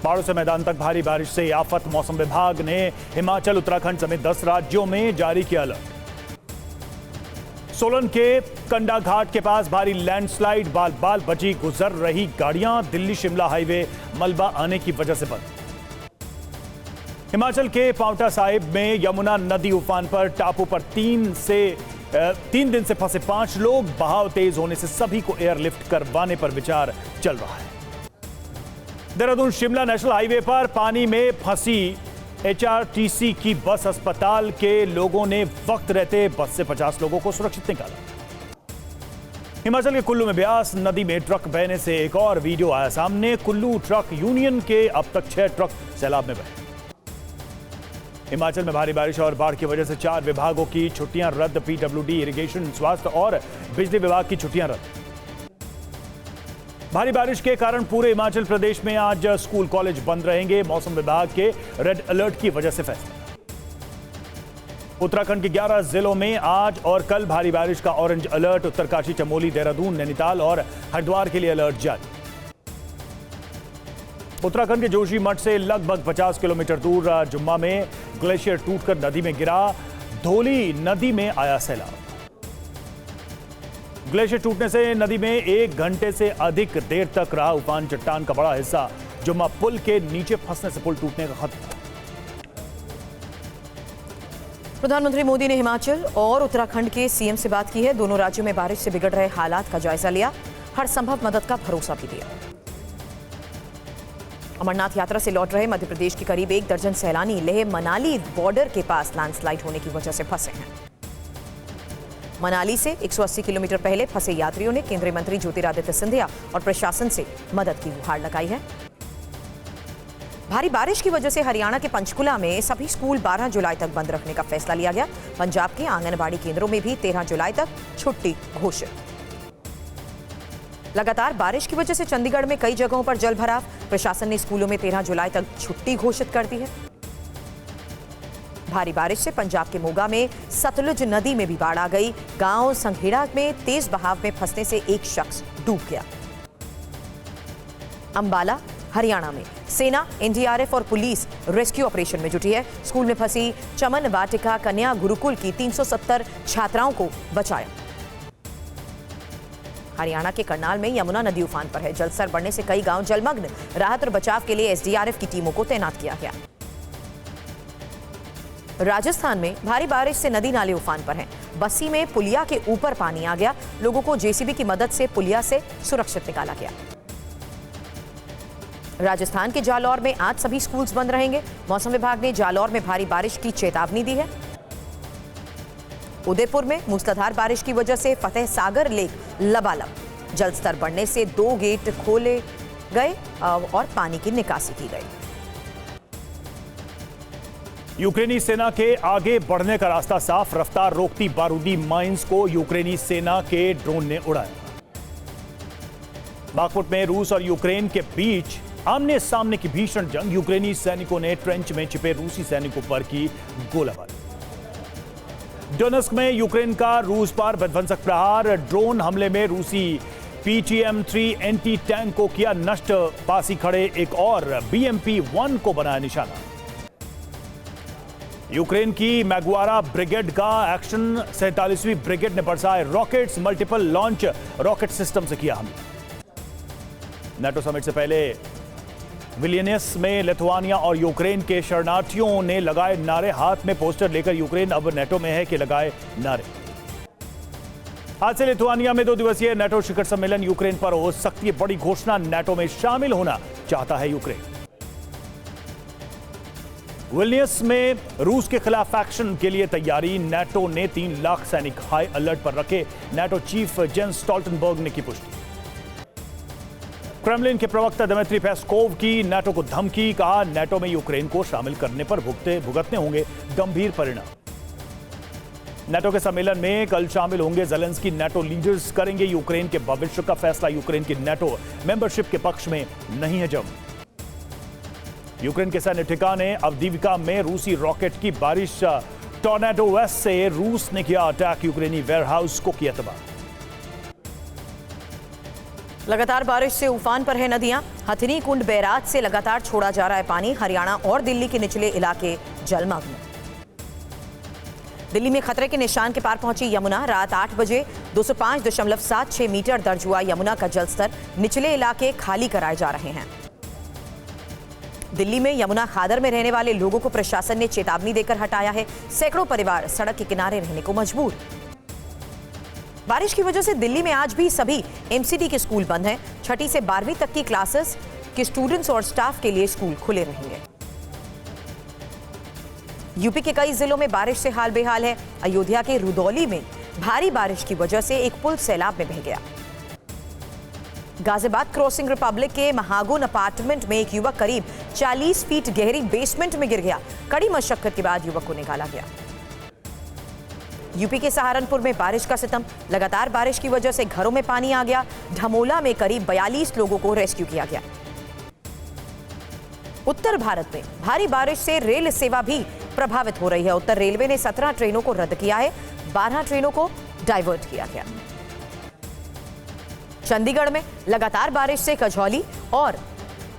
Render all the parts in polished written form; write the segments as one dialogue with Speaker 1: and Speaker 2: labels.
Speaker 1: पहाड़ों से मैदान तक भारी बारिश से आफत। मौसम विभाग ने हिमाचल, उत्तराखंड समेत 10 राज्यों में जारी किया अलर्ट। सोलन के कंडा घाट के पास भारी लैंडस्लाइड, बाल बाल बची गुजर रही गाड़ियां। दिल्ली शिमला हाईवे मलबा आने की वजह से बंद। हिमाचल के पांवटा साहिब में यमुना नदी उफान पर। टापू पर 3 दिन से फंसे 5 लोग। बहाव तेज होने से सभी को एयरलिफ्ट करवाने पर विचार चल रहा है। देहरादून शिमला नेशनल हाईवे पर पानी में फंसी HRTC की बस। अस्पताल के लोगों ने वक्त रहते बस से 50 लोगों को सुरक्षित निकाला। हिमाचल के कुल्लू में ब्यास नदी में ट्रक बहने से एक और वीडियो आया सामने। कुल्लू ट्रक यूनियन के अब तक 6 ट्रक सैलाब में बहे। हिमाचल में भारी बारिश और बाढ़ की वजह से 4 विभागों की छुट्टियां रद्द। PWD, इरिगेशन, स्वास्थ्य और बिजली विभाग की छुट्टियां रद्द। भारी बारिश के कारण पूरे हिमाचल प्रदेश में आज स्कूल कॉलेज बंद रहेंगे। मौसम विभाग के रेड अलर्ट की वजह से फैसला। उत्तराखंड के 11 जिलों में आज और कल भारी बारिश का ऑरेंज अलर्ट। उत्तरकाशी, चमोली, देहरादून, नैनीताल और हरिद्वार के लिए अलर्ट जारी। उत्तराखंड के जोशीमठ से लगभग 50 किलोमीटर दूर जुम्मा में ग्लेशियर टूटकर नदी में गिरा। धौली नदी में आया सैलाब। ग्लेशियर टूटने से नदी में 1 घंटे से अधिक देर तक रहा उफान। चट्टान का बड़ा हिस्सा जुम्मा पुल के नीचे फंसने से पुल टूटने का खतरा।
Speaker 2: प्रधानमंत्री मोदी ने हिमाचल और उत्तराखंड के सीएम से बात की है। दोनों राज्यों में बारिश से बिगड़ रहे हालात का जायजा लिया। हर संभव मदद का भरोसा भी दिया। अमरनाथ यात्रा से लौट रहे मध्य प्रदेश के करीब 1 दर्जन सैलानी लेह मनाली बॉर्डर के पास लैंडस्लाइड होने की वजह से फंसे हैं। मनाली से 180 किलोमीटर पहले फंसे यात्रियों ने केंद्रीय मंत्री ज्योतिरादित्य सिंधिया और प्रशासन से मदद की गुहार लगाई है। भारी बारिश की वजह से हरियाणा के पंचकुला में सभी स्कूल 12 जुलाई तक बंद रखने का फैसला लिया गया। पंजाब के आंगनबाड़ी केंद्रों में भी 13 जुलाई तक छुट्टी घोषित। लगातार बारिश की वजह से चंडीगढ़ में कई जगहों पर जल भराव। प्रशासन ने स्कूलों में 13 जुलाई तक छुट्टी घोषित कर दी है। भारी बारिश से पंजाब के मोगा में सतलुज नदी में भी बाढ़ आ गई। गांव संघेड़ा में तेज बहाव में फंसने से एक शख्स डूब गया। अंबाला, हरियाणा में सेना, NDRF और पुलिस रेस्क्यू ऑपरेशन में जुटी है। स्कूल में फंसी चमन वाटिका कन्या गुरुकुल की 370 छात्राओं को बचाया। हरियाणा के करनाल में यमुना नदी उफान पर है। जलस्तर बढ़ने से कई गांव जलमग्न। राहत और बचाव के लिए SDRF की टीमों को तैनात किया गया। राजस्थान में भारी बारिश से नदी नाले उफान पर हैं। बस्सी में पुलिया के ऊपर पानी आ गया। लोगों को JCB की मदद से पुलिया से सुरक्षित निकाला गया। राजस्थान के जालौर में आज सभी स्कूल्स बंद रहेंगे। मौसम विभाग ने जालौर में भारी बारिश की चेतावनी दी है। उदयपुर में मूसलाधार बारिश की वजह से फतेह सागर लेक लबालब। जलस्तर बढ़ने से 2 गेट खोले गए और पानी की निकासी की गई।
Speaker 1: यूक्रेनी सेना के आगे बढ़ने का रास्ता साफ। रफ्तार रोकती बारूदी माइंस को यूक्रेनी सेना के ड्रोन ने उड़ाया। बागपुट में रूस और यूक्रेन के बीच आमने सामने की भीषण जंग। यूक्रेनी सैनिकों ने ट्रेंच में छिपे रूसी सैनिकों पर की गोलाबारी। डोनेस्क में यूक्रेन का रूस पर विध्वंसक प्रहार। ड्रोन हमले में रूसी PTM-3 एंटी टैंक को किया नष्ट। पास ही खड़े एक और BMP-1 को बनाया निशाना। यूक्रेन की मैग्वारा ब्रिगेड का एक्शन। 47वीं ब्रिगेड ने बरसाए rockets. Multiple launch rocket system से किया हमला। नाटो समिट से पहले विलियनियस में लिथुआनिया और यूक्रेन के शरणार्थियों ने लगाए नारे। हाथ में पोस्टर लेकर यूक्रेन अब नाटो में है कि लगाए नारे। आज से लिथुआनिया में 2 दिवसीय नाटो शिखर सम्मेलन। यूक्रेन पर हो सकती है बड़ी घोषणा। नाटो में शामिल होना चाहता है यूक्रेन। विलियनियस में रूस के खिलाफ एक्शन के लिए तैयारी। नाटो ने 3 लाख सैनिक हाई अलर्ट पर रखे। नाटो चीफ जेंस स्टोल्टनबर्ग ने की पुष्टि। क्रेमलिन के प्रवक्ता दिमित्री पेस्कोव की नाटो को धमकी। कहा नाटो में यूक्रेन को शामिल करने पर भुगतने होंगे गंभीर परिणाम। नाटो के सम्मेलन में कल शामिल होंगे ज़ेलेंस्की। नाटो लीडर्स करेंगे यूक्रेन के भविष्य का फैसला। यूक्रेन की नाटो मेंबरशिप के पक्ष में नहीं है जंग। यूक्रेन के सैन्य ठिकाने अवदीविका में रूसी रॉकेट की बारिश। टॉर्नेडो वेस्ट से रूस ने किया अटैक। यूक्रेनी वेयरहाउस को किया तबाह।
Speaker 2: लगातार बारिश से उफान पर है नदियां। हथिनी कुंड बैराज से लगातार छोड़ा जा रहा है पानी। हरियाणा और दिल्ली के निचले इलाके जलमग्न। दिल्ली में खतरे के निशान के पार पहुंची यमुना। रात 8 बजे 205.76 मीटर दर्ज हुआ यमुना का जलस्तर। निचले इलाके खाली कराए जा रहे हैं। दिल्ली में यमुना खादर में रहने वाले लोगों को प्रशासन ने चेतावनी देकर हटाया है। सैकड़ों परिवार सड़क के किनारे रहने को मजबूर। बारिश की वजह से दिल्ली में आज भी सभी एमसीडी के स्कूल बंद हैं। 6ठी से 12वीं तक की क्लासेस के स्टूडेंट्स और स्टाफ के लिए स्कूल खुले रहेंगे। यूपी के कई जिलों में बारिश से हाल बेहाल है। अयोध्या के रुदौली में भारी बारिश की वजह से एक पुल सैलाब में बह गया। गाजियाबाद क्रॉसिंग रिपब्लिक के महागुन अपार्टमेंट में एक युवक करीब 40 फीट गहरी बेसमेंट में गिर गया। कड़ी मशक्कत के बाद युवक को निकाला गया। यूपी के सहारनपुर में बारिश का सितम। लगातार बारिश की वजह से घरों में पानी आ गया। ढमोला में करीब 42 लोगों को रेस्क्यू किया गया। उत्तर भारत में भारी बारिश से रेल सेवा भी प्रभावित हो रही है। उत्तर रेलवे ने 17 ट्रेनों को रद्द किया है। 12 ट्रेनों को डाइवर्ट किया गया। चंडीगढ़ में लगातार बारिश से कजौली और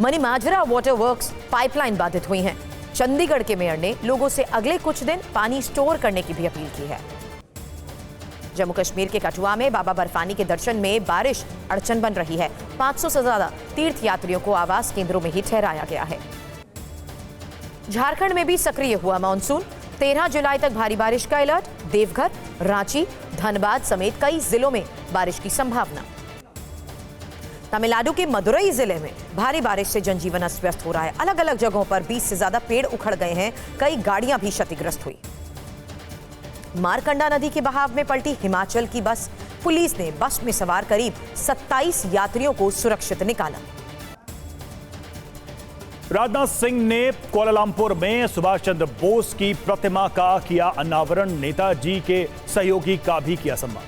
Speaker 2: मनीमाजरा वाटर वर्क्स पाइपलाइन बाधित हुई हैं। चंडीगढ़ के मेयर ने लोगों से अगले कुछ दिन पानी स्टोर करने की भी अपील की है। जम्मू कश्मीर के कठुआ में बाबा बर्फानी के दर्शन में बारिश अड़चन बन रही है। 500 से ज्यादा तीर्थ यात्रियों को आवास केंद्रों में ही ठहराया गया है। झारखंड में भी सक्रिय हुआ मानसून। 13 जुलाई तक भारी बारिश का अलर्ट। देवघर, रांची, धनबाद समेत कई जिलों में बारिश की संभावना। तमिलनाडु के मदुरई जिले में भारी बारिश से जनजीवन अस्त व्यस्त हो रहा है। अलग अलग जगहों पर 20 से ज्यादा पेड़ उखड़ गए हैं। कई गाड़ियां भी क्षतिग्रस्त हुई। मारकंडा नदी के बहाव में पलटी हिमाचल की बस। पुलिस ने बस में सवार करीब 27 यात्रियों को सुरक्षित निकाला।
Speaker 1: राजनाथ सिंह ने कुआलालंपुर में सुभाष चंद्र बोस की प्रतिमा का किया अनावरण। नेताजी के सहयोगी का भी किया सम्मान।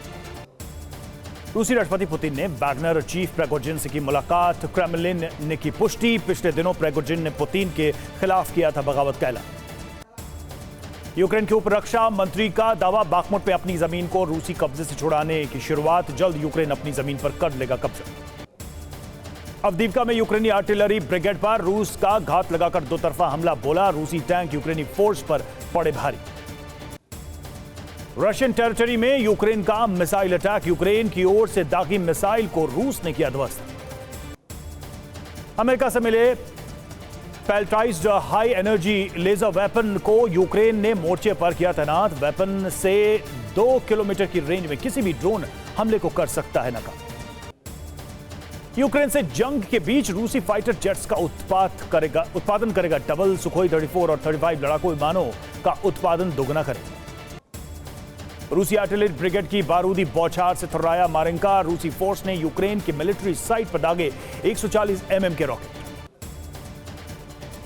Speaker 1: रूसी राष्ट्रपति पुतिन ने वैगनर चीफ प्रिगोजिन से की मुलाकात। क्रेमलिन ने की पुष्टि। पिछले दिनों प्रिगोजिन ने पुतिन के खिलाफ किया था बगावत का ऐलान। यूक्रेन के उप रक्षा मंत्री का दावा, बाखमुट में अपनी जमीन को रूसी कब्जे से छुड़ाने की शुरुआत। जल्द यूक्रेन अपनी जमीन पर कर लेगा कब्जा। अवदीवका में यूक्रेनी आर्टिलरी ब्रिगेड पर रूस का घात लगाकर दो तरफा हमला बोला। रूसी टैंक यूक्रेनी फोर्स पर पड़े भारी। रशियन टेरिटरी में यूक्रेन का मिसाइल अटैक। यूक्रेन की ओर से दागी मिसाइल को रूस ने किया ध्वस्त। अमेरिका से मिले पेल्टाइज्ड हाई एनर्जी लेजर वेपन को यूक्रेन ने मोर्चे पर किया तैनात। वेपन से 2 किलोमीटर की रेंज में किसी भी ड्रोन हमले को कर सकता है नाकाम। यूक्रेन से जंग के बीच रूसी फाइटर जेट्स का उत्पादन करेगा डबल। सुखोई 34 और 35 लड़ाकू विमानों का उत्पादन दोगुना करेगा। रूसी आर्टिलरी ब्रिगेड की बारूदी बौछार से थर्राया मारिंका। रूसी फोर्स ने यूक्रेन की मिलिट्री साइट पर दागे 140 mm के रॉकेट।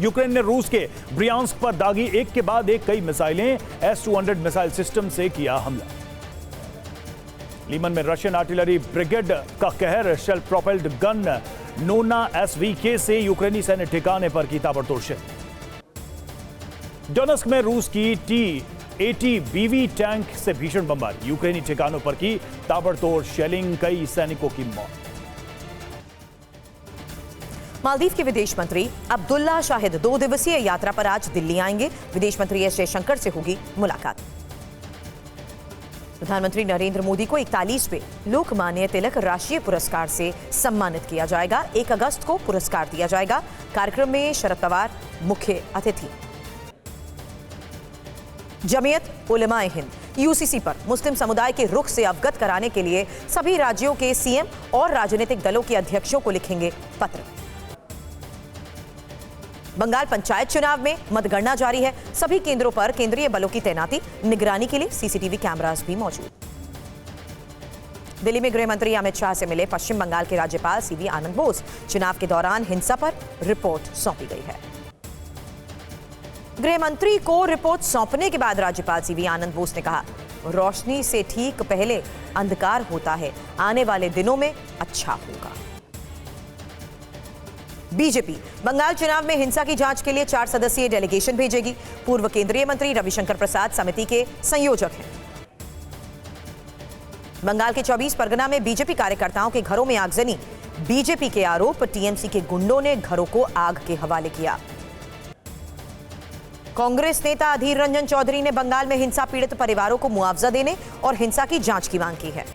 Speaker 1: यूक्रेन ने रूस के ब्रियांस्क पर दागी एक के बाद एक कई मिसाइलें। S-200 मिसाइल सिस्टम से किया हमला। लीमन में रशियन आर्टिलरी ब्रिगेड का कहर। शेल प्रोपेल्ड गन नोना SVK से यूक्रेनी सैन्य ठिकाने पर की ताबड़तोड़ शेल। डोनेस्क में रूस की T-80 BV टैंक से भीषण बमबारी। यूक्रेनी ठिकानों पर की ताबड़तोड़ शेलिंग। कई सैनिकों की मौत।
Speaker 2: मालदीव के विदेश मंत्री अब्दुल्ला शाहिद 2 दिवसीय यात्रा पर आज दिल्ली आएंगे। विदेश मंत्री एस जयशंकर से होगी मुलाकात। प्रधानमंत्री नरेंद्र मोदी को 41वें लोकमान्य तिलक राष्ट्रीय पुरस्कार से सम्मानित किया जाएगा। 1 अगस्त को पुरस्कार दिया जाएगा। कार्यक्रम में शरद पवार मुख्य अतिथि। जमीयत उलमाए हिंद यूसीसी पर मुस्लिम समुदाय के रुख से अवगत कराने के लिए सभी राज्यों के सीएम और राजनीतिक दलों के अध्यक्षों को लिखेंगे पत्र। बंगाल पंचायत चुनाव में मतगणना जारी है। सभी केंद्रों पर केंद्रीय बलों की तैनाती। निगरानी के लिए सीसीटीवी कैमरास भी मौजूद। दिल्ली में गृह मंत्री अमित शाह से मिले पश्चिम बंगाल के राज्यपाल सीवी आनंद बोस। चुनाव के दौरान हिंसा पर रिपोर्ट सौंपी गई है। गृह मंत्री को रिपोर्ट सौंपने के बाद राज्यपाल सीवी आनंद बोस ने कहा, रोशनी से ठीक पहले अंधकार होता है। आने वाले दिनों में अच्छा होगा। बीजेपी बंगाल चुनाव में हिंसा की जांच के लिए 4 सदस्यीय डेलीगेशन भेजेगी। पूर्व केंद्रीय मंत्री रविशंकर प्रसाद समिति के संयोजक हैं। बंगाल के 24 परगना में बीजेपी कार्यकर्ताओं के घरों में आगजनी। बीजेपी के आरोप, टीएमसी के गुंडों ने घरों को आग के हवाले किया। कांग्रेस नेता अधीर रंजन चौधरी ने बंगाल में हिंसा पीड़ित परिवारों को मुआवजा देने और हिंसा की जांच की मांग की है।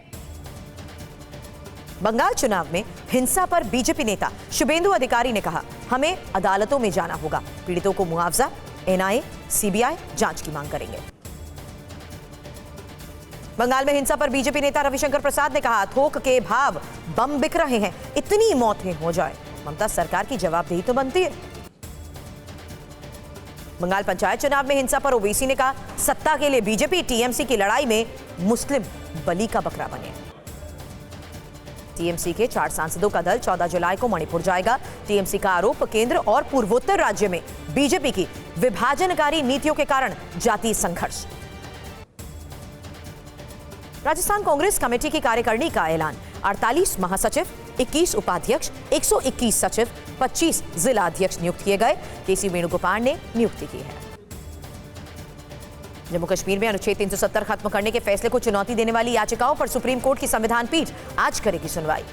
Speaker 2: बंगाल चुनाव में हिंसा पर बीजेपी नेता शुभेंदु अधिकारी ने कहा, हमें अदालतों में जाना होगा, पीड़ितों को मुआवजा, एनआईए, सीबीआई जांच की मांग करेंगे। बंगाल में हिंसा पर बीजेपी नेता रविशंकर प्रसाद ने कहा, थोक के भाव बम बिक रहे हैं, इतनी मौतें हो जाए, ममता सरकार की जवाबदेही तो बनती है। बंगाल पंचायत चुनाव में हिंसा पर ओवैसी ने कहा, सत्ता के लिए बीजेपी टीएमसी की लड़ाई में मुस्लिम बलि का बकरा बने। टीएमसी के 4 सांसदों का दल 14 जुलाई को मणिपुर जाएगा। टीएमसी का आरोप, केंद्र और पूर्वोत्तर राज्य में बीजेपी की विभाजनकारी नीतियों के कारण जातीय संघर्ष। राजस्थान कांग्रेस कमेटी की कार्यकारिणी का ऐलान, 48 महासचिव, 21 उपाध्यक्ष, 121 सचिव, 25 जिला अध्यक्ष नियुक्त किए गए। केसी वेणुगोपाल ने नियुक्ति की है। जम्मू कश्मीर में अनुच्छेद 370 खत्म करने के फैसले को चुनौती देने वाली याचिकाओं पर सुप्रीम कोर्ट की संविधान पीठ आज करेगी सुनवाई।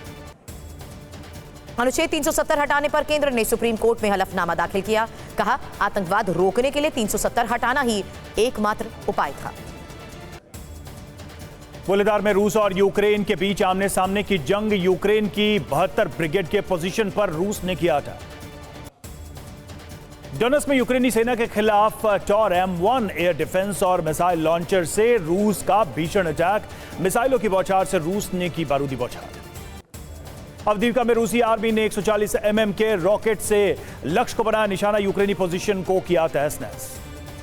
Speaker 2: अनुच्छेद 370 हटाने पर केंद्र ने सुप्रीम कोर्ट में हलफनामा दाखिल किया। कहा, आतंकवाद रोकने के लिए 370 हटाना ही एकमात्र उपाय था।
Speaker 1: बुलेदार में रूस और यूक्रेन के बीच आमने सामने की जंग, यूक्रेन की 72 ब्रिगेड के पोजीशन पर रूस ने किया था। डोनेट्स्क में यूक्रेनी सेना के खिलाफ टॉर M1 एयर डिफेंस और मिसाइल लॉन्चर से रूस का भीषण अटैक, मिसाइलों की बौछार से रूस ने की बारूदी बौछार। अवदीविका में रूसी आर्मी ने 140 mm के रॉकेट से लक्ष्य को बनाया निशाना, यूक्रेनी पोजीशन को किया तहस नहस।